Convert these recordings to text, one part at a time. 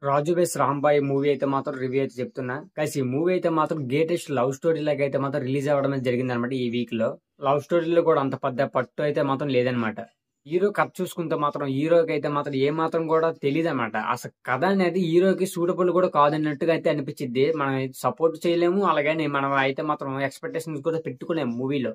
రాజు వెస్ Rambai movie అయితే మాత్రం review అయితే చెప్తున్నా. గైస్ ఈ మూవీ అయితే మాత్రం గ్రేటెస్ట్ లవ్ స్టోరీ లాగా అయితే మాత్రం రిలీజ్ అవ్వడం అనేది జరిగింది అనమాట ఈ వీక్ లో. లవ్ స్టోరీలో కూడా అంత పెద్ద పట్టు అయితే మాత్రం లేదనమాట. హీరో కథ చూసుకుంటే మాత్రం హీరోకి అయితే మాత్రం ఏ మాత్రం కూడా తెలియదు అనమాట. అసలు కథ అనేది హీరోకి సూటబుల్ కూడా కాదన్నట్టుగా అయితే అనిపించింది. మనం సపోర్ట్ చేయలేము, అలాగని మనం అయితే మాత్రం ఎక్స్పెక్టేషన్స్ కూడా పెట్టుకోలేము మూవీలో.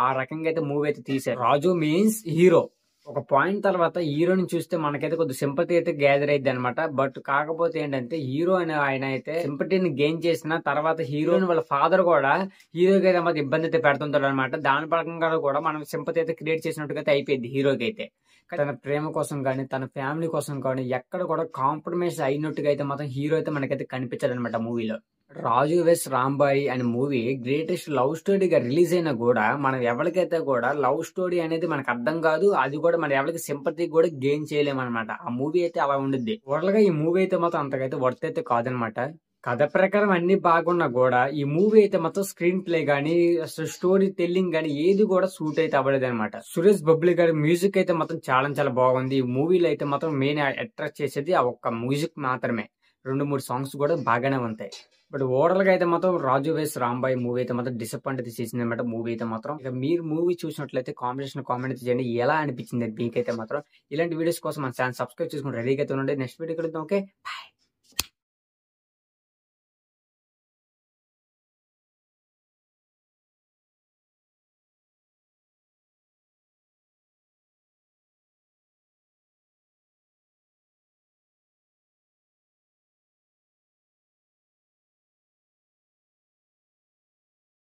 ఆ రకంగా అయితే మూవీ అయితే తీశారు. రాజు మీన్స్ హీరో. ఒక పాయింట్ తర్వాత హీరోని చూస్తే మనకైతే కొద్దిగా సింపతి అయితే గ్యాదర్ అయింది అనమాట. బట్ కాకపోతే ఏంటంటే హీరో అనే ఆయన అయితే సింపతిని గెయిన్ చేసిన తర్వాత హీరోని వాళ్ళ ఫాదర్ కూడా హీరోకి అయితే మాత్రం ఇబ్బంది అయితే పెడుతుంటాడు అనమాట. దాని పరంగా కూడా మనం సింపతి అయితే క్రియేట్ చేసినట్టుగా అయితే అయిపోయింది హీరోకి అయితే. తన ప్రేమ కోసం కానీ తన ఫ్యామిలీ కోసం కానీ ఎక్కడ కూడా కాంప్రమైజ్ అయినట్టుగా అయితే మాత్రం హీరో అయితే మనకైతే కనిపించాడు అనమాట మూవీలో. రాజు వెస్ రాంబాయి అనే మూవీ గ్రేటెస్ట్ లవ్ స్టోరీగా రిలీజ్ అయినా కూడా మనం ఎవరికైతే కూడా లవ్ స్టోరీ అనేది మనకు అర్థం కాదు, అది కూడా మనం ఎవరికి సింపతి కూడా గెయిన్ చేయలేమన్నమాట. ఆ మూవీ అయితే అలా ఉండిద్ది. ఓవరాల్ గా ఈ మూవీ అయితే మాత్రం అంతకైతే వర్త్ అయితే కాదనమాట. కథ ప్రకారం అన్ని బాగున్నా కూడా ఈ మూవీ అయితే మొత్తం స్క్రీన్ ప్లే గానీ అసలు స్టోరీ టెల్లింగ్ గానీ ఏది కూడా సూట్ అయితే అవ్వలేదు అనమాట. సురేష్ బబ్లీ గారి మ్యూజిక్ అయితే మాత్రం చాలా చాలా బాగుంది. ఈ మూవీలో అయితే మాత్రం మెయిన్ అట్రాక్ట్ చేసేది ఆ ఒక్క మ్యూజిక్ మాత్రమే. 2-3 సాంగ్స్ కూడా బాగానే ఉంటాయి. బట్ ఓవరాల్ గా అయితే మాత్రం రాజు వెస్ రాంబాయ్ మూవీ అయితే మాత్రం డిసప్పాయింట్ అయితే చేసింది అనమాట. మూవీ అయితే మాత్రం ఇక మీరు మూవీ చూసినట్లయితే కామెంట్ అయితే చేయండి ఎలా అనిపించింది మీకైతే మాత్రం. ఇలాంటి వీడియోస్ కోసం మన ఛానల్ సబ్స్క్రైబ్ చేసుకుని రెడీగా అయితే ఉండండి. నెక్స్ట్ వీడియో కలుద్దాం. Okay, bye.